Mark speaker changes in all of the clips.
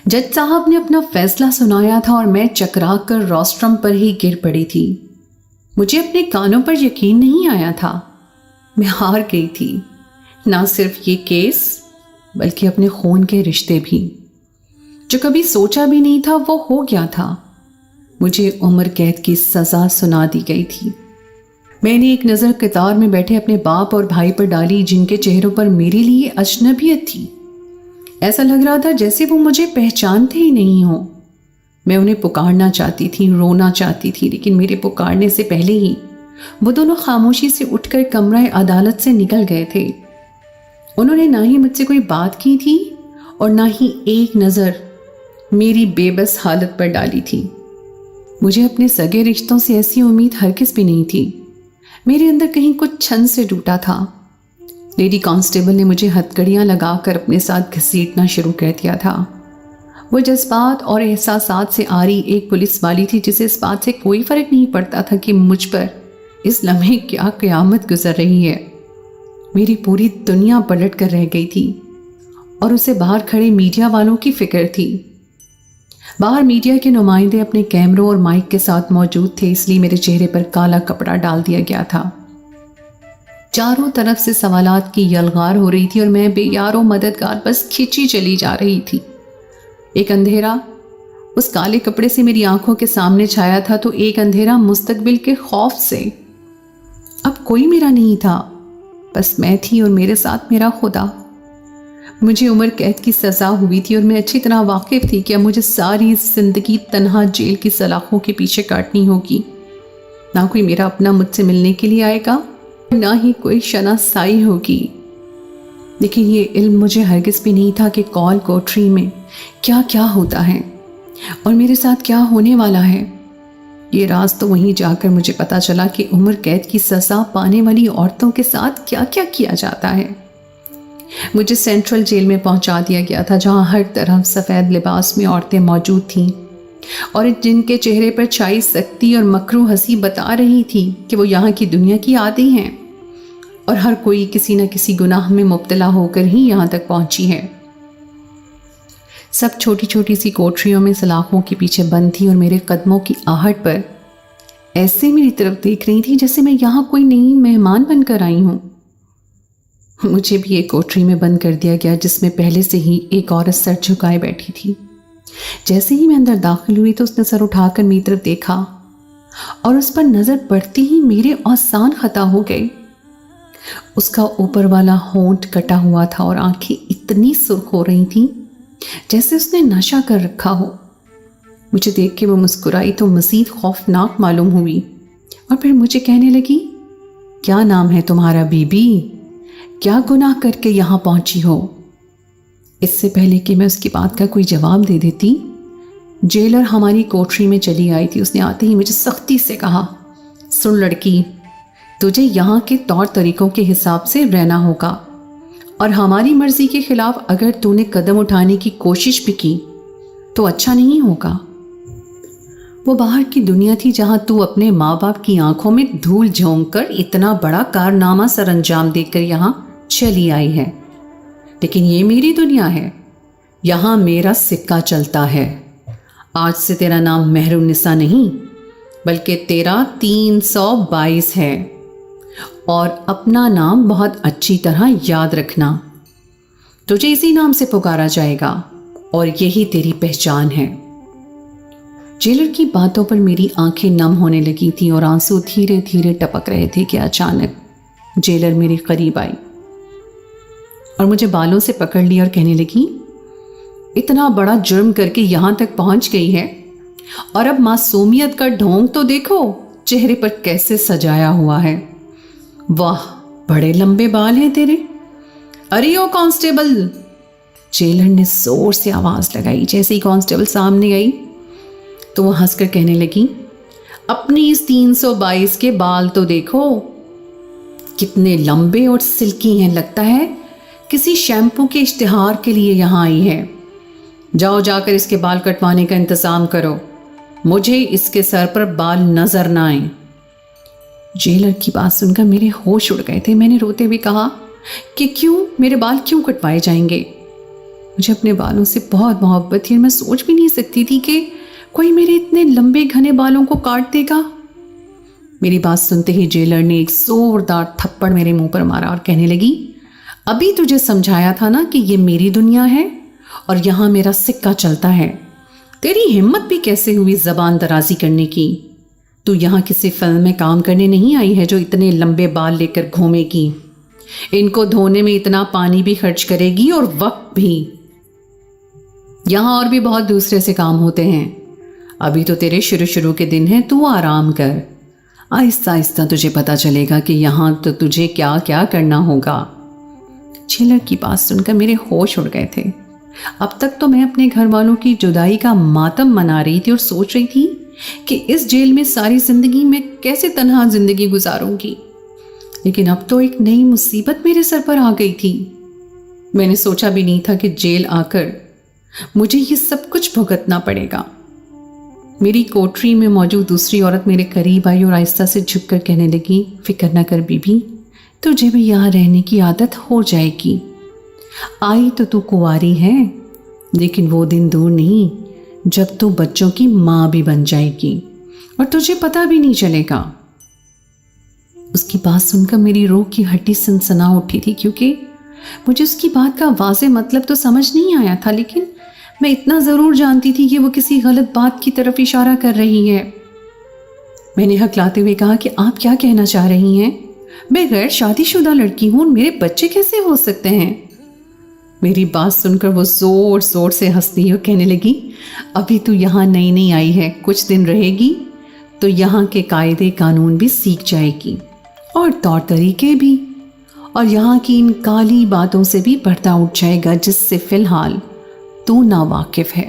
Speaker 1: जज साहब ने अपना फैसला सुनाया था और मैं चकरा कर रोस्ट्रम पर ही गिर पड़ी थी। मुझे अपने कानों पर यकीन नहीं आया था। मैं हार गई थी, ना सिर्फ ये केस बल्कि अपने खून के रिश्ते भी। जो कभी सोचा भी नहीं था वो हो गया था। मुझे उम्र कैद की सज़ा सुना दी गई थी। मैंने एक नज़र कतार में बैठे अपने बाप और भाई पर डाली, जिनके चेहरों पर मेरे लिए अजनबियत थी। ऐसा लग रहा था जैसे वो मुझे पहचानते ही नहीं हो। मैं उन्हें पुकारना चाहती थी, रोना चाहती थी, लेकिन मेरे पुकारने से पहले ही वो दोनों खामोशी से उठकर कमरा अदालत से निकल गए थे। उन्होंने ना ही मुझसे कोई बात की थी और ना ही एक नज़र मेरी बेबस हालत पर डाली थी। मुझे अपने सगे रिश्तों से ऐसी उम्मीद हरगिज़ भी नहीं थी। मेरे अंदर कहीं कुछ छन से टूटा था। लेडी कांस्टेबल ने मुझे हथकड़ियाँ लगाकर अपने साथ घसीटना शुरू कर दिया था। वो जज्बात और एहसासात से आरी एक पुलिस वाली थी जिसे इस बात से कोई फ़र्क नहीं पड़ता था कि मुझ पर इस लम्हे क्या क़यामत गुजर रही है। मेरी पूरी दुनिया पलट कर रह गई थी और उसे बाहर खड़े मीडिया वालों की फ़िक्र थी। बाहर मीडिया के नुमाइंदे अपने कैमरों और माइक के साथ मौजूद थे, इसलिए मेरे चेहरे पर काला कपड़ा डाल दिया गया था। चारों तरफ से सवालात की यलगार हो रही थी और मैं बेयारो मददगार बस खिंची चली जा रही थी। एक अंधेरा उस काले कपड़े से मेरी आंखों के सामने छाया था, तो एक अंधेरा मुस्तकबिल के खौफ से। अब कोई मेरा नहीं था, बस मैं थी और मेरे साथ मेरा खुदा। मुझे उम्र कैद की सज़ा हुई थी और मैं अच्छी तरह वाकिफ थी कि अब मुझे सारी ज़िंदगी तन्हा जेल की सलाखों के पीछे काटनी होगी। ना कोई मेरा अपना मुझसे मिलने के लिए आएगा, ना ही कोई शनासाई होगी। लेकिन ये इल्म मुझे हरगिज़ भी नहीं था कि कॉल कोठरी में क्या क्या होता है और मेरे साथ क्या होने वाला है। ये राज तो वहीं जाकर मुझे पता चला कि उम्र कैद की सज़ा पाने वाली औरतों के साथ क्या क्या किया जाता है। मुझे सेंट्रल जेल में पहुंचा दिया गया था, जहां हर तरफ सफ़ेद लिबास में औरतें मौजूद थीं और जिनके चेहरे पर छाई सख्ती और मकरू हंसी बता रही थी कि वो यहाँ की दुनिया की आदी हैं और हर कोई किसी न किसी गुनाह में मुब्तला होकर ही यहाँ तक पहुंची है। सब छोटी छोटी सी कोठरियों में सलाखों के पीछे बंद थी और मेरे कदमों की आहट पर ऐसे मेरी तरफ देख रही थी जैसे मैं यहाँ कोई नई मेहमान बनकर आई हूँ। मुझे भी एक कोठरी में बंद कर दिया गया, जिसमें पहले से ही एक औरत सर झुकाए बैठी थी। जैसे ही मैं अंदर दाखिल हुई तो उसने सर उठाकर मेरी तरफ देखा और उस पर नज़र पड़ती ही मेरे औसान खता हो गए। उसका ऊपर वाला होंठ कटा हुआ था और आंखें इतनी सुर्ख हो रही थीं जैसे उसने नशा कर रखा हो। मुझे देख के वो मुस्कुराई तो मज़ीद खौफनाक मालूम हुई और फिर मुझे कहने लगी, क्या नाम है तुम्हारा बीबी? क्या गुनाह करके यहाँ पहुंची हो? इससे पहले कि मैं उसकी बात का कोई जवाब दे देती, जेलर हमारी कोठरी में चली आई थी। उसने आते ही मुझे सख्ती से कहा, सुन लड़की, तुझे यहाँ के तौर तरीकों के हिसाब से रहना होगा और हमारी मर्जी के खिलाफ अगर तूने कदम उठाने की कोशिश भी की तो अच्छा नहीं होगा। वो बाहर की दुनिया थी जहाँ तू अपने माँ बाप की आंखों में धूल झोंक कर इतना बड़ा कारनामा सर अंजाम देकर यहाँ चली आई है, लेकिन ये मेरी दुनिया है, यहाँ मेरा सिक्का चलता है। आज से तेरा नाम मेहरुन्निसा नहीं बल्कि तेरा 322 है और अपना नाम बहुत अच्छी तरह याद रखना। तुझे इसी नाम से पुकारा जाएगा और यही तेरी पहचान है। जेलर की बातों पर मेरी आंखें नम होने लगी थी और आंसू धीरे धीरे टपक रहे थे कि अचानक जेलर मेरे करीब आई और मुझे बालों से पकड़ लिया और कहने लगी, इतना बड़ा जुर्म करके यहाँ तक पहुँच गई है और अब मासूमियत का ढोंग तो देखो चेहरे पर कैसे सजाया हुआ है। वाह, बड़े लंबे बाल हैं तेरे। अरे ओ कांस्टेबल! जेलर ने जोर से आवाज़ लगाई। जैसे ही कांस्टेबल सामने आई तो वो हंसकर कहने लगी, अपनी इस 322 के बाल तो देखो, कितने लंबे और सिल्की हैं। लगता है किसी शैम्पू के इश्तिहार के लिए यहाँ आई है। जाओ जाकर इसके बाल कटवाने का इंतज़ाम करो, मुझे इसके सर पर बाल नजर ना आए। जेलर की बात सुनकर मेरे होश उड़ गए थे। मैंने रोते हुए कहा कि क्यों, मेरे बाल क्यों कटवाए जाएंगे? मुझे अपने बालों से बहुत मोहब्बत थी और मैं सोच भी नहीं सकती थी कि कोई मेरे इतने लंबे घने बालों को काट देगा। मेरी बात सुनते ही जेलर ने एक जोरदार थप्पड़ मेरे मुंह पर मारा और कहने लगी, अभी तुझे समझाया था ना कि ये मेरी दुनिया है और यहाँ मेरा सिक्का चलता है। तेरी हिम्मत भी कैसे हुई ज़बान दराजी करने की? तू यहाँ किसी फिल्म में काम करने नहीं आई है जो इतने लंबे बाल लेकर घूमेगी। इनको धोने में इतना पानी भी खर्च करेगी और वक्त भी। यहाँ और भी बहुत दूसरे से काम होते हैं। अभी तो तेरे शुरू के दिन हैं, तू आराम कर। आहिस्ता आहिस्ता तुझे पता चलेगा कि यहाँ तो तुझे क्या क्या करना होगा। जेलर की बात सुनकर मेरे होश उड़ गए थे। अब तक तो मैं अपने घर वालों की जुदाई का मातम मना रही थी और सोच रही थी कि इस जेल में सारी जिंदगी मैं कैसे तन्हा जिंदगी गुजारूंगी, लेकिन अब तो एक नई मुसीबत मेरे सर पर आ गई थी। मैंने सोचा भी नहीं था कि जेल आकर मुझे ये सब कुछ भुगतना पड़ेगा। मेरी कोठरी में मौजूद दूसरी औरत मेरे करीब आई और आहिस्ता से झुककर कहने लगी, फिक्र न कर बीबी, तुझे भी यहाँ रहने की आदत हो जाएगी। आई तो तू कुंवारी है, लेकिन वो दिन दूर नहीं जब तू बच्चों की माँ भी बन जाएगी और तुझे पता भी नहीं चलेगा। उसकी बात सुनकर मेरी रूह की हड्डी सनसना उठी थी, क्योंकि मुझे उसकी बात का वाज़े मतलब तो समझ नहीं आया था, लेकिन मैं इतना ज़रूर जानती थी कि वो किसी गलत बात की तरफ इशारा कर रही है। मैंने हकलाते हुए कहा कि आप क्या कहना चाह रही हैं? मैं गैर शादीशुदा लड़की हूँ, मेरे बच्चे कैसे हो सकते हैं? मेरी बात सुनकर वो ज़ोर ज़ोर से हंसती और कहने लगी, अभी तू यहाँ नई नई आई है, कुछ दिन रहेगी तो यहाँ के कायदे कानून भी सीख जाएगी और तौर तरीके भी, और यहाँ की इन काली बातों से भी पर्दा उठ जाएगा जिससे फ़िलहाल तू नावाकिफ़ है।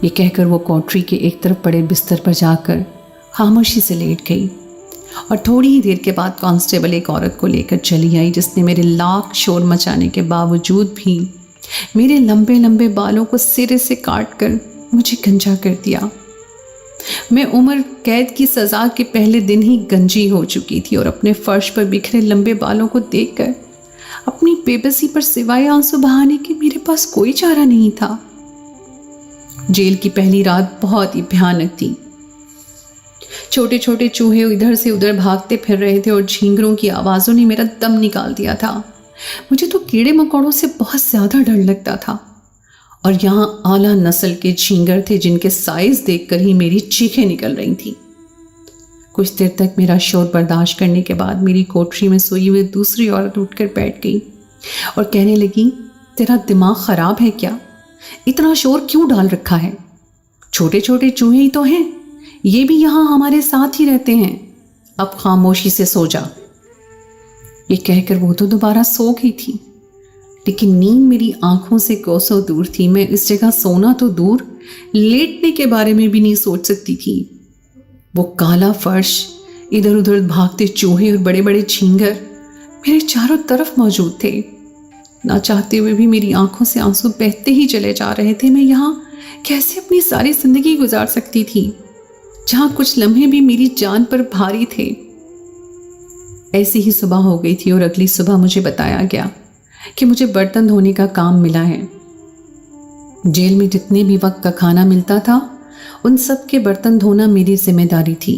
Speaker 1: ये कहकर वो कोठरी के एक तरफ पड़े बिस्तर पर जाकर खामोशी से लेट गई और थोड़ी ही देर के बाद कांस्टेबल एक औरत को लेकर चली आई, जिसने मेरे लाख शोर मचाने के बावजूद भी मेरे लंबे लंबे बालों को सिरे से काट कर मुझे गंजा कर दिया। मैं उम्र कैद की सज़ा के पहले दिन ही गंजी हो चुकी थी और अपने फर्श पर बिखरे लंबे बालों को देखकर अपनी बेबसी पर सिवाय आंसू बहाने के मेरे पास कोई चारा नहीं था। जेल की पहली रात बहुत ही भयानक थी। छोटे छोटे चूहे इधर से उधर भागते फिर रहे थे और झींगरों की आवाज़ों ने मेरा दम निकाल दिया था। मुझे तो कीड़े मकोड़ों से बहुत ज़्यादा डर लगता था, और यहाँ आला नस्ल के झींगर थे जिनके साइज़ देखकर ही मेरी चीखें निकल रही थी। कुछ देर तक मेरा शोर बर्दाश्त करने के बाद मेरी कोठरी में सोई हुई दूसरी औरत उठकर बैठ गई और कहने लगी, तेरा दिमाग ख़राब है क्या? इतना शोर क्यों डाल रखा है? छोटे छोटे चूहे ही तो हैं, ये भी यहाँ हमारे साथ ही रहते हैं। अब खामोशी से सो जा। ये कहकर वो तो दोबारा सो गई थी, लेकिन नींद मेरी आंखों से कोसों दूर थी। मैं इस जगह सोना तो दूर, लेटने के बारे में भी नहीं सोच सकती थी। वो काला फर्श, इधर उधर भागते चूहे और बड़े बड़े झींगर मेरे चारों तरफ मौजूद थे। ना चाहते हुए भी मेरी आंखों से आंसू बहते ही चले जा रहे थे। मैं यहाँ कैसे अपनी सारी जिंदगी गुजार सकती थी, जहाँ कुछ लम्हे भी मेरी जान पर भारी थे। ऐसी ही सुबह हो गई थी और अगली सुबह मुझे बताया गया कि मुझे बर्तन धोने का काम मिला है। जेल में जितने भी वक्त का खाना मिलता था उन सब के बर्तन धोना मेरी जिम्मेदारी थी।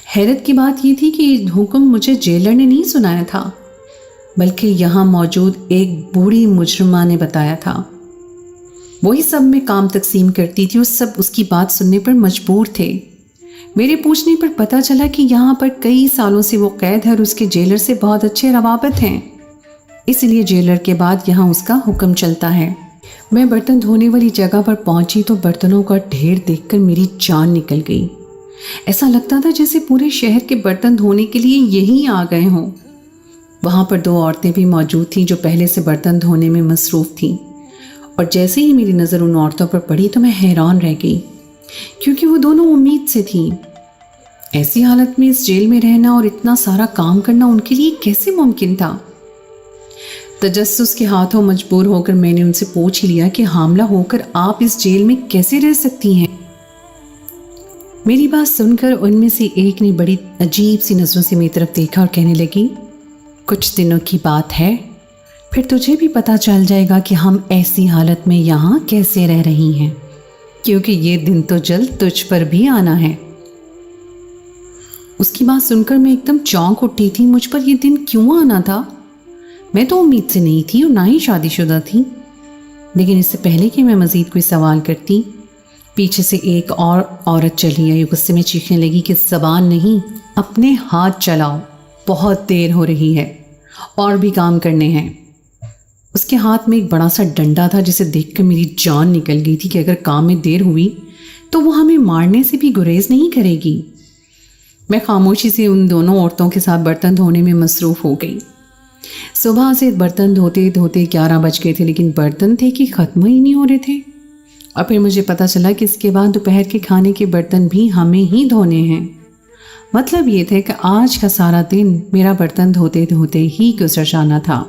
Speaker 1: हैरत की बात यह थी कि हुक्म मुझे जेलर ने नहीं सुनाया था, बल्कि यहाँ मौजूद एक बूढ़ी मुजरिमा ने बताया था। वही सब में काम तकसीम करती थी और सब उसकी बात सुनने पर मजबूर थे। मेरे पूछने पर पता चला कि यहाँ पर कई सालों से वो कैद है और उसके जेलर से बहुत अच्छे रवाबत हैं, इसलिए जेलर के बाद यहाँ उसका हुक्म चलता है। मैं बर्तन धोने वाली जगह पर पहुंची तो बर्तनों का ढेर देखकर मेरी जान निकल गई। ऐसा लगता था जैसे पूरे शहर के बर्तन धोने के लिए यहीं आ गए हों। वहाँ पर दो औरतें भी मौजूद थीं जो पहले से बर्तन धोने में मसरूफ़ थीं, और जैसे ही मेरी नज़र उन औरतों पर पड़ी तो मैं हैरान रह गई, क्योंकि वो दोनों उम्मीद से थीं। ऐसी हालत में इस जेल में रहना और इतना सारा काम करना उनके लिए कैसे मुमकिन था? तजस्सुस के हाथों मजबूर होकर मैंने उनसे पूछ ही लिया कि हामला होकर आप इस जेल में कैसे रह सकती हैं? मेरी बात सुनकर उनमें से एक ने बड़ी अजीब सी नज़रों से मेरी तरफ देखा और कहने लगी, कुछ दिनों की बात है, फिर तुझे भी पता चल जाएगा कि हम ऐसी हालत में यहाँ कैसे रह रही हैं, क्योंकि ये दिन तो जल्द तुझ पर भी आना है। उसकी बात सुनकर मैं एकदम चौंक उठी थी। मुझ पर ये दिन क्यों आना था? मैं तो उम्मीद से नहीं थी और ना ही शादीशुदा थी। लेकिन इससे पहले कि मैं मज़ीद कोई सवाल करती, पीछे से एक और औरत चली आई। गुस्से में चीखने लगी कि ज़बान नहीं, अपने हाथ चलाओ, बहुत देर हो रही है और भी काम करने हैं। उसके हाथ में एक बड़ा सा डंडा था जिसे देखकर मेरी जान निकल गई थी कि अगर काम में देर हुई तो वो हमें मारने से भी गुरेज नहीं करेगी। मैं खामोशी से उन दोनों औरतों के साथ बर्तन धोने में मसरूफ़ हो गई। सुबह से बर्तन धोते धोते 11 बज गए थे, लेकिन बर्तन थे कि ख़त्म ही नहीं हो रहे थे। और फिर मुझे पता चला कि इसके बाद दोपहर के खाने के बर्तन भी हमें ही धोने हैं। मतलब ये थे कि आज का सारा दिन मेरा बर्तन धोते धोते ही गुजर जाना था।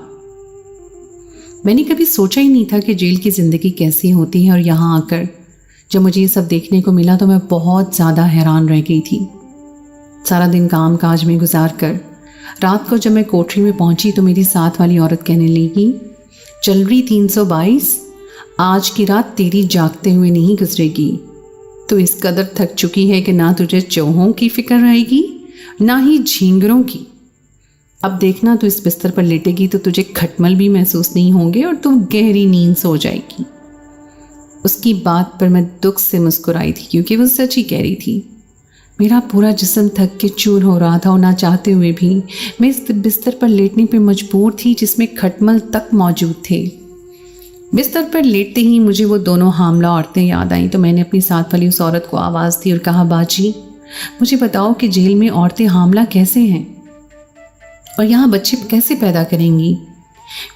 Speaker 1: मैंने कभी सोचा ही नहीं था कि जेल की ज़िंदगी कैसी होती है, और यहाँ आकर जब मुझे ये सब देखने को मिला तो मैं बहुत ज़्यादा हैरान रह गई थी। सारा दिन काम काज में गुजार कर रात को जब मैं कोठरी में पहुंची तो मेरी साथ वाली औरत कहने लगी, चल रही 322, आज की रात तेरी जागते हुए नहीं गुजरेगी। तो इस कदर थक चुकी है कि ना तुझे चूहों की फिक्र रहेगी ना ही झींगरों की। अब देखना, तू इस बिस्तर पर लेटेगी तो तुझे खटमल भी महसूस नहीं होंगे और तू गहरी नींद सो जाएगी। उसकी बात पर मैं दुख से मुस्कुराई थी, क्योंकि वो सच ही कह रही थी। मेरा पूरा जिस्म थक के चूर हो रहा था और ना चाहते हुए भी मैं इस बिस्तर पर लेटने पर मजबूर थी जिसमें खटमल तक मौजूद थे। बिस्तर पर लेटते ही मुझे वो दोनों हामला औरतें याद आईं, तो मैंने अपनी साथ वाली उस औरत को आवाज़ दी और कहा, बाजी मुझे बताओ कि जेल में औरतें हामला कैसे हैं और यहाँ बच्चे कैसे पैदा करेंगी।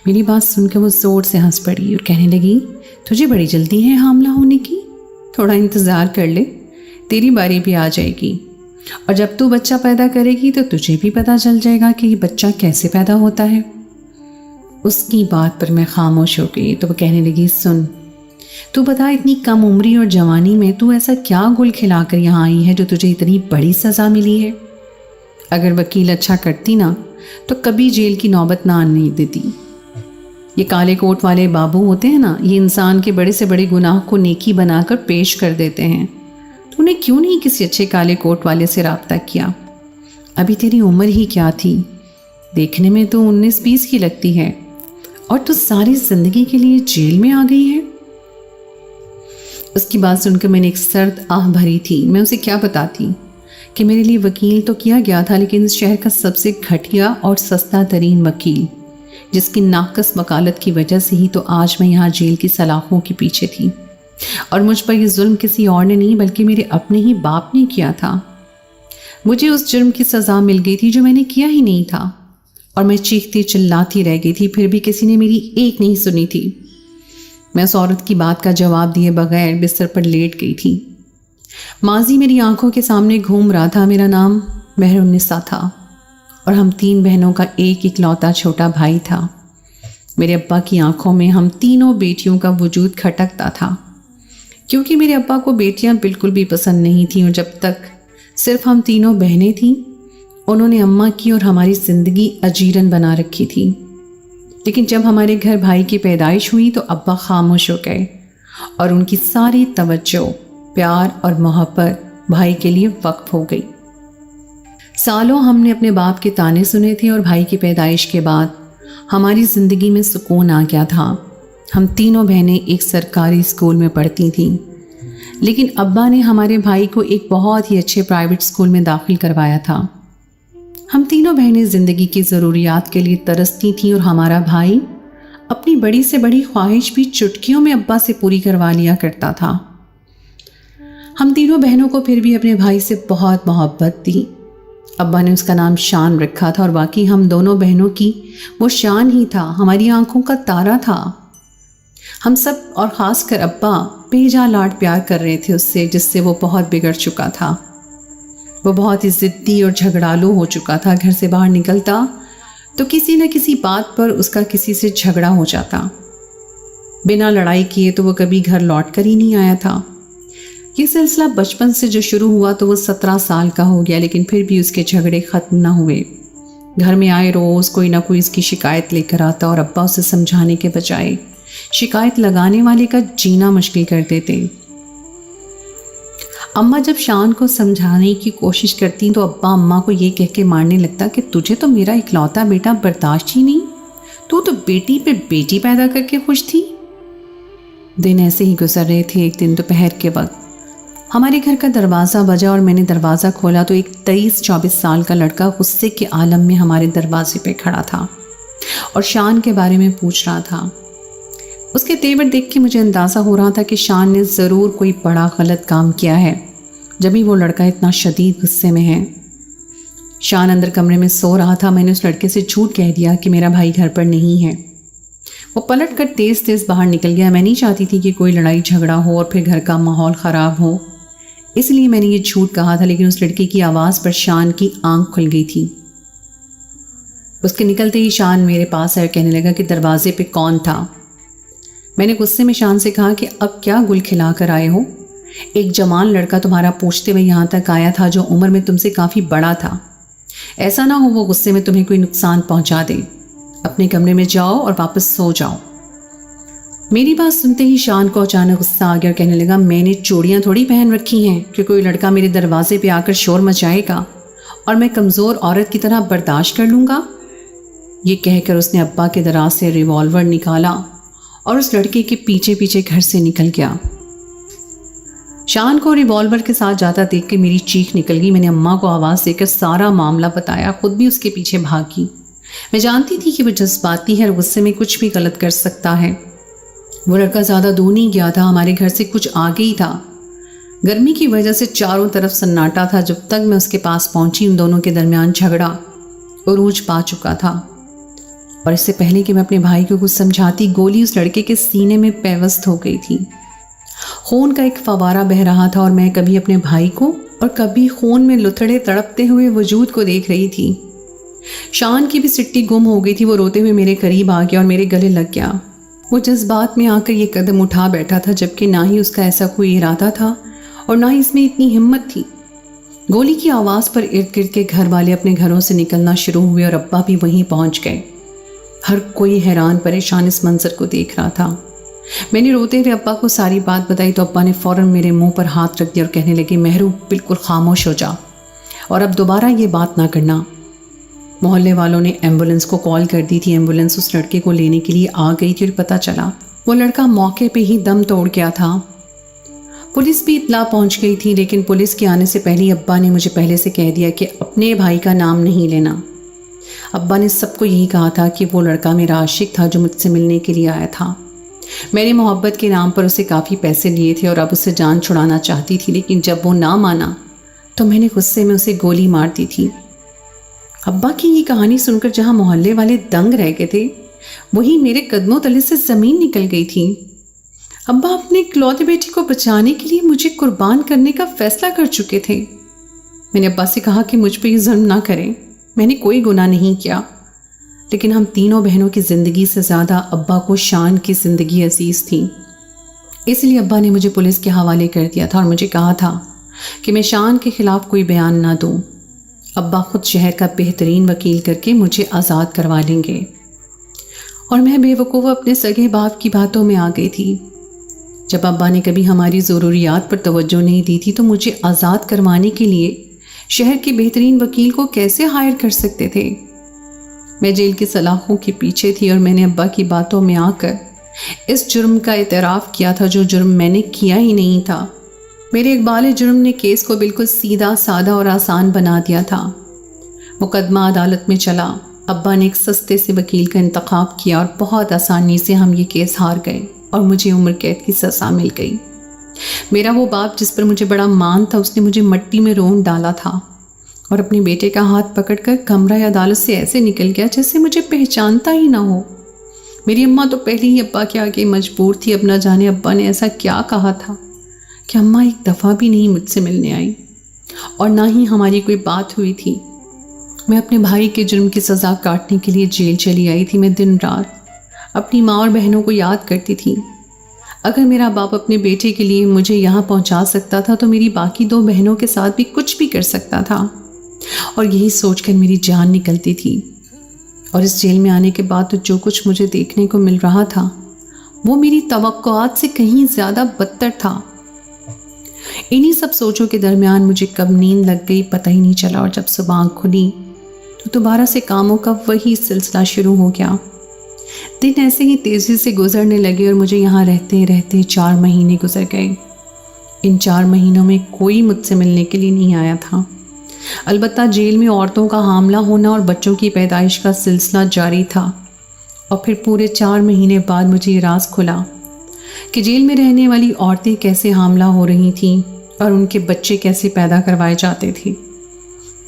Speaker 1: मेरी बात सुनकर वो ज़ोर से हंस पड़ी और कहने लगी, तुझे बड़ी जल्दी है हामला होने की, थोड़ा इंतज़ार कर ले, तेरी बारी भी आ जाएगी। और जब तू बच्चा पैदा करेगी तो तुझे भी पता चल जाएगा कि ये बच्चा कैसे पैदा होता है। उसकी बात पर मैं खामोश हो गई। तो वो कहने लगी, सुन, तू बता, इतनी कम उम्री और जवानी में तू ऐसा क्या गुल खिलाकर यहाँ आई है जो तुझे इतनी बड़ी सज़ा मिली है? अगर वकील अच्छा करती ना तो कभी जेल की नौबत ना आने देती। ये काले कोट वाले बाबू होते हैं ना, ये इंसान के बड़े से बड़े गुनाह को नेकी बनाकर पेश कर देते हैं। तूने क्यों नहीं किसी अच्छे काले कोट वाले से राब्ता किया? अभी तेरी उम्र ही क्या थी, देखने में तो 19-20 की लगती है, और तू सारी जिंदगी के लिए जेल में आ गई है। उसकी बात सुनकर मैंने एक सर्द आह भरी थी। मैं उसे क्या बताती कि मेरे लिए वकील तो किया गया था, लेकिन इस शहर का सबसे घटिया और सस्ता तरीन वकील, जिसकी नाकस वकालत की वजह से ही तो आज मैं यहाँ जेल की सलाखों के पीछे थी। और मुझ पर यह जुल्म किसी और ने नहीं बल्कि मेरे अपने ही बाप ने किया था। मुझे उस जुर्म की सज़ा मिल गई थी जो मैंने किया ही नहीं था, और मैं चीखती चिल्लाती रह गई थी, फिर भी किसी ने मेरी एक नहीं सुनी थी। मैं उस औरत की बात का जवाब दिए बगैर बिस्तर पर लेट गई थी। माजी मेरी आंखों के सामने घूम रहा था। मेरा नाम मेहरुन्निसा था और हम 3 बहनों का एक इकलौता छोटा भाई था। मेरे अब्बा की आंखों में हम तीनों बेटियों का वजूद खटकता था, क्योंकि मेरे अब्बा को बेटियां बिल्कुल भी पसंद नहीं थीं, और जब तक सिर्फ हम तीनों बहनें थीं उन्होंने अम्मा की और हमारी ज़िंदगी अजीरन बना रखी थी। लेकिन जब हमारे घर भाई की पैदाइश हुई तो अब्बा खामोश हो गए और उनकी सारी तवज्जो, प्यार और मोहब्बत भाई के लिए वक्फ हो गई। सालों हमने अपने बाप के ताने सुने थे और भाई की पैदाइश के बाद हमारी ज़िंदगी में सुकून आ गया था। हम तीनों बहनें एक सरकारी स्कूल में पढ़ती थीं, लेकिन अब्बा ने हमारे भाई को एक बहुत ही अच्छे प्राइवेट स्कूल में दाखिल करवाया था। हम तीनों बहनें ज़िंदगी की ज़रूरियात के लिए तरसती थीं और हमारा भाई अपनी बड़ी से बड़ी ख्वाहिश भी चुटकियों में अब्बा से पूरी करवा लिया करता था। हम तीनों बहनों को फिर भी अपने भाई से बहुत मोहब्बत थी। अब्बा ने उसका नाम शान रखा था और बाकी हम दोनों बहनों की वो शान ही था, हमारी आंखों का तारा था। हम सब और ख़ास कर अब्बा बेजा लाड प्यार कर रहे थे उससे, जिससे वो बहुत बिगड़ चुका था। वो बहुत ही ज़िद्दी और झगड़ालू हो चुका था। घर से बाहर निकलता तो किसी न किसी बात पर उसका किसी से झगड़ा हो जाता। बिना लड़ाई किए तो वो कभी घर लौट कर ही नहीं आया था। ये सिलसिला बचपन से जो शुरू हुआ तो वो 17 साल का हो गया, लेकिन फिर भी उसके झगड़े ख़त्म न हुए। घर में आए रोज़ कोई ना कोई इसकी शिकायत लेकर आता और अब्बा उसे समझाने के बजाय शिकायत लगाने वाले का जीना मुश्किल कर देते। अम्मा जब शान को समझाने की कोशिश करती तो अब्बा अम्मा को ये कह के मारने लगता कि तुझे तो मेरा इकलौता बेटा बर्दाश्त ही नहीं, तू तो बेटी पे बेटी पैदा करके खुश थी। दिन ऐसे ही गुजर रहे थे। एक दिन दोपहर के वक्त हमारे घर का दरवाज़ा बजा और मैंने दरवाज़ा खोला तो एक 23-24 साल का लड़का गुस्से के आलम में हमारे दरवाजे पे खड़ा था और शान के बारे में पूछ रहा था। उसके तेवर देख के मुझे अंदाज़ा हो रहा था कि शान ने ज़रूर कोई बड़ा गलत काम किया है, जब भी वो लड़का इतना शदीद गुस्से में है। शान अंदर कमरे में सो रहा था। मैंने उस लड़के से झूठ कह दिया कि मेरा भाई घर पर नहीं है। वो पलट कर तेज़ तेज़ बाहर निकल गया। मैं नहीं चाहती थी कि कोई लड़ाई झगड़ा हो और फिर घर का माहौल ख़राब हो, इसलिए मैंने ये झूठ कहा था। लेकिन उस लड़के की आवाज़ पर शान की आंख खुल गई थी। उसके निकलते ही शान मेरे पास आया, कहने लगा कि दरवाजे पे कौन था। मैंने गुस्से में शान से कहा कि अब क्या गुल खिला कर आए हो? एक जवान लड़का तुम्हारा पूछते हुए यहाँ तक आया था जो उम्र में तुमसे काफ़ी बड़ा था। ऐसा ना हो वो गुस्से में तुम्हें कोई नुकसान पहुँचा दे। अपने कमरे में जाओ और वापस सो जाओ। मेरी बात सुनते ही शान को अचानक गुस्सा आ गया और कहने लगा, मैंने चूड़ियाँ थोड़ी पहन रखी हैं कि कोई लड़का मेरे दरवाजे पे आकर शोर मचाएगा और मैं कमज़ोर औरत की तरह बर्दाश्त कर लूँगा। ये कहकर उसने अब्बा के दराज से रिवॉल्वर निकाला और उस लड़के के पीछे पीछे घर से निकल गया। शान को रिवॉल्वर के साथ जाता देख के मेरी चीख निकल गई। मैंने अम्मा को आवाज़ देकर सारा मामला बताया, खुद भी उसके पीछे भागी। मैं जानती थी कि वो जज्बाती है और गुस्से में कुछ भी गलत कर सकता है। वो लड़का ज़्यादा दूर नहीं गया था, हमारे घर से कुछ आगे ही था। गर्मी की वजह से चारों तरफ सन्नाटा था। जब तक मैं उसके पास पहुंची उन दोनों के दरमियान झगड़ा उरूज पा चुका था और इससे पहले कि मैं अपने भाई को कुछ समझाती, गोली उस लड़के के सीने में पेवस्त हो गई थी। खून का एक फवारा बह रहा था और मैं कभी अपने भाई को और कभी खून में लुथड़े तड़पते हुए वजूद को देख रही थी। शान की भी सिट्टी गुम हो गई थी। वो रोते हुए मेरे करीब आ गया और मेरे गले लग गया। वो जज्बात में आकर ये कदम उठा बैठा था, जबकि ना ही उसका ऐसा कोई इरादा था और ना ही इसमें इतनी हिम्मत थी। गोली की आवाज़ पर इर्द गिर्द के घर वाले अपने घरों से निकलना शुरू हुए और अब्बा भी वहीं पहुंच गए। हर कोई हैरान परेशान इस मंजर को देख रहा था। मैंने रोते हुए अब्बा को सारी बात बताई तो अब्बा ने फ़ौरन मेरे मुंह पर हाथ रख दिया और कहने लगे, मेहरू बिल्कुल खामोश हो जा और अब दोबारा ये बात ना करना। मोहल्ले वालों ने एम्बुलेंस को कॉल कर दी थी। एम्बुलेंस उस लड़के को लेने के लिए आ गई थी और पता चला वो लड़का मौके पे ही दम तोड़ गया था। पुलिस भी इत्तला पहुंच गई थी, लेकिन पुलिस के आने से पहले अब्बा ने मुझे पहले से कह दिया कि अपने भाई का नाम नहीं लेना। अब्बा ने सबको यही कहा था कि वो लड़का मेरा आशिक था जो मुझसे मिलने के लिए आया था। मैंने मोहब्बत के नाम पर उसे काफ़ी पैसे लिए थे और अब उसे जान छुड़ाना चाहती थी, लेकिन जब वो ना माना तो मैंने गुस्से में उसे गोली मार दी थी। अब्बा की ये कहानी सुनकर जहाँ मोहल्ले वाले दंग रह गए थे, वहीं मेरे कदमों तले से ज़मीन निकल गई थी। अब्बा अपने इकलौते बेटी को बचाने के लिए मुझे कुर्बान करने का फैसला कर चुके थे। मैंने अब्बा से कहा कि मुझ पर ये जुल्म ना करें, मैंने कोई गुनाह नहीं किया। लेकिन हम तीनों बहनों की ज़िंदगी से ज़्यादा अब्बा को शान की ज़िंदगी अजीज़ थी, इसलिए अब्बा ने मुझे पुलिस के हवाले कर दिया था और मुझे कहा था कि मैं शान के ख़िलाफ़ कोई बयान ना दूँ। अब्बा खुद शहर का बेहतरीन वकील करके मुझे आज़ाद करवा लेंगे और मैं बेवकूफ़ अपने सगे बाप की बातों में आ गई थी। जब अब्बा ने कभी हमारी ज़रूरियात पर तवज्जो नहीं दी थी तो मुझे आज़ाद करवाने के लिए शहर के बेहतरीन वकील को कैसे हायर कर सकते थे। मैं जेल की सलाखों के पीछे थी और मैंने अब्बा की बातों में आकर इस जुर्म का इतराफ़ किया था जो जुर्म मैंने किया ही नहीं था। मेरे इकबाल जुर्म ने केस को बिल्कुल सीधा सादा और आसान बना दिया था। मुकदमा अदालत में चला। अब्बा ने एक सस्ते से वकील का इंतखाब किया और बहुत आसानी से हम ये केस हार गए और मुझे उम्र कैद की सज़ा मिल गई। मेरा वो बाप जिस पर मुझे बड़ा मान था, उसने मुझे मट्टी में रोंद डाला था और अपने बेटे का हाथ पकड़कर कमरा अदालत से ऐसे निकल गया जैसे मुझे पहचानता ही ना हो। मेरी अम्मा तो पहले ही अब्बा के आगे मजबूर थी। अब ना जाने अब्बा ने ऐसा क्या कहा था कि अम्मा एक दफ़ा भी नहीं मुझसे मिलने आई और ना ही हमारी कोई बात हुई थी। मैं अपने भाई के जुर्म की सज़ा काटने के लिए जेल चली आई थी। मैं दिन रात अपनी माँ और बहनों को याद करती थी। अगर मेरा बाप अपने बेटे के लिए मुझे यहाँ पहुँचा सकता था तो मेरी बाकी दो बहनों के साथ भी कुछ भी कर सकता था। और यही सोचकर मेरी जान निकलती थी। और इस जेल में आने के बाद तो जो कुछ मुझे देखने को मिल रहा था वो मेरी तवक्कुआत से कहीं ज़्यादा बदतर था। इन्हीं सब सोचों के दरमियान मुझे कब नींद लग गई पता ही नहीं चला, और जब सुबह आँख खुली तो दोबारा से कामों का वही सिलसिला शुरू हो गया। दिन ऐसे ही तेज़ी से गुजरने लगे और मुझे यहाँ रहते रहते 4 महीने गुजर गए। इन 4 महीनों में कोई मुझसे मिलने के लिए नहीं आया था। अलबत्ता जेल में औरतों का हामला होना और बच्चों की पैदाइश का सिलसिला जारी था। और फिर पूरे 4 महीने बाद मुझे ये राज खुला कि जेल में रहने वाली औरतें कैसे हामला हो रही थीं और उनके बच्चे कैसे पैदा करवाए जाते थे।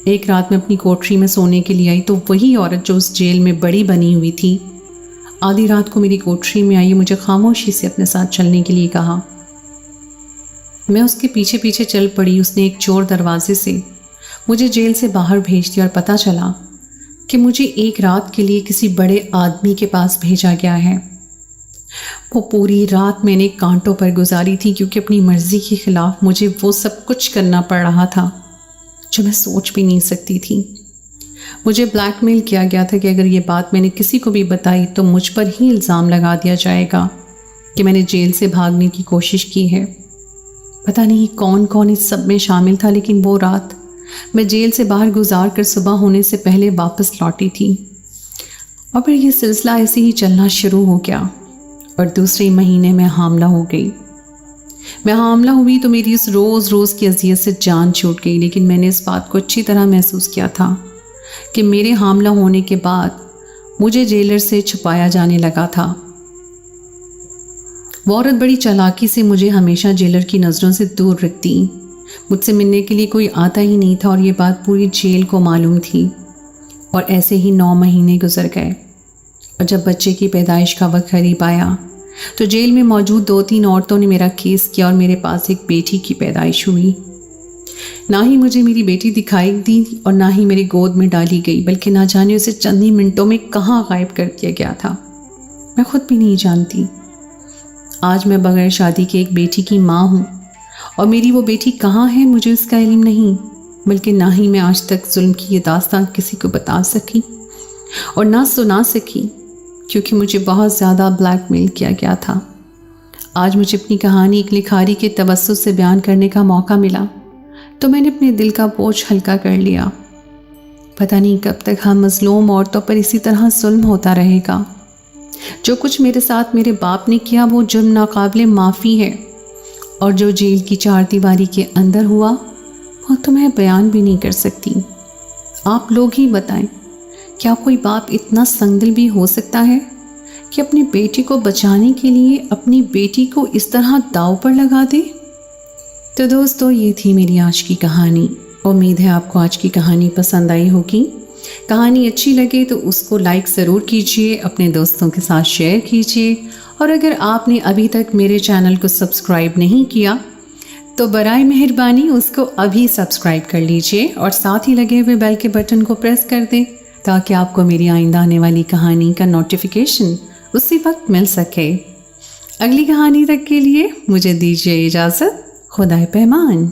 Speaker 1: एक रात मैं अपनी कोठरी में सोने के लिए आई तो वही औरत जो उस जेल में बड़ी बनी हुई थी आधी रात को मेरी कोठरी में आई, मुझे खामोशी से अपने साथ चलने के लिए कहा। मैं उसके पीछे पीछे चल पड़ी। उसने एक चोर दरवाजे से मुझे जेल से बाहर भेज दिया और पता चला कि मुझे एक रात के लिए किसी बड़े आदमी के पास भेजा गया है। वो पूरी रात मैंने कांटों पर गुजारी थी क्योंकि अपनी मर्जी के खिलाफ मुझे वो सब कुछ करना पड़ रहा था जो मैं सोच भी नहीं सकती थी। मुझे ब्लैकमेल किया गया था कि अगर ये बात मैंने किसी को भी बताई तो मुझ पर ही इल्ज़ाम लगा दिया जाएगा कि मैंने जेल से भागने की कोशिश की है। पता नहीं कौन कौन इस सब में शामिल था, लेकिन वो रात मैं जेल से बाहर गुजार कर सुबह होने से पहले वापस लौटी थी। और फिर ये सिलसिला ऐसे ही चलना शुरू हो गया और दूसरे महीने में हामला हो गई। मैं हामला हुई तो मेरी इस रोज़ रोज़ की अजियत से जान छूट गई, लेकिन मैंने इस बात को अच्छी तरह महसूस किया था कि मेरे हामला होने के बाद मुझे जेलर से छुपाया जाने लगा था। वो औरत बड़ी चालाकी से मुझे हमेशा जेलर की नज़रों से दूर रखती। मुझसे मिलने के लिए कोई आता ही नहीं था और ये बात पूरी जेल को मालूम थी। और ऐसे ही 9 महीने गुजर गए और जब बच्चे की पैदाइश का वक्त करीब आया तो जेल में मौजूद 2-3 औरतों ने मेरा केस किया और मेरे पास एक बेटी की पैदाइश हुई। ना ही मुझे मेरी बेटी दिखाई दी और ना ही मेरी गोद में डाली गई, बल्कि ना जाने उसे चंद ही मिनटों में कहाँ गायब कर दिया गया था। मैं खुद भी नहीं जानती। आज मैं बगैर शादी के एक बेटी की माँ हूँ और मेरी वो बेटी कहाँ है मुझे उसका इल्म नहीं, बल्कि ना ही मैं आज तक जुल्म की ये दास्तान किसी को बता सकी और ना सुना सकी क्योंकि मुझे बहुत ज़्यादा ब्लैकमेल किया गया था। आज मुझे अपनी कहानी एक लिखारी के तवस्सुत से बयान करने का मौका मिला तो मैंने अपने दिल का बोझ हल्का कर लिया। पता नहीं कब तक हम मज़लूम औरतों पर इसी तरह जुल्म होता रहेगा। जो कुछ मेरे साथ मेरे बाप ने किया वो जुर्म नाकाबिले माफ़ी है, और जो जेल की 4 दीवारी के अंदर हुआ वो तो मैं बयान भी नहीं कर सकती। आप लोग ही बताएं, क्या कोई बाप इतना संगदिल भी हो सकता है कि अपनी बेटी को बचाने के लिए अपनी बेटी को इस तरह दांव पर लगा दे? तो दोस्तों, ये थी मेरी आज की कहानी। उम्मीद है आपको आज की कहानी पसंद आई होगी। कहानी अच्छी लगे तो उसको लाइक ज़रूर कीजिए, अपने दोस्तों के साथ शेयर कीजिए, और अगर आपने अभी तक मेरे चैनल को सब्सक्राइब नहीं किया तो बराए मेहरबानी उसको अभी सब्सक्राइब कर लीजिए और साथ ही लगे हुए बेल के बटन को प्रेस कर दें ताकि आपको मेरी आइंदा आने वाली कहानी का नोटिफिकेशन उसी वक्त मिल सके। अगली कहानी तक के लिए मुझे दीजिए इजाज़त। खुदाए पैमान।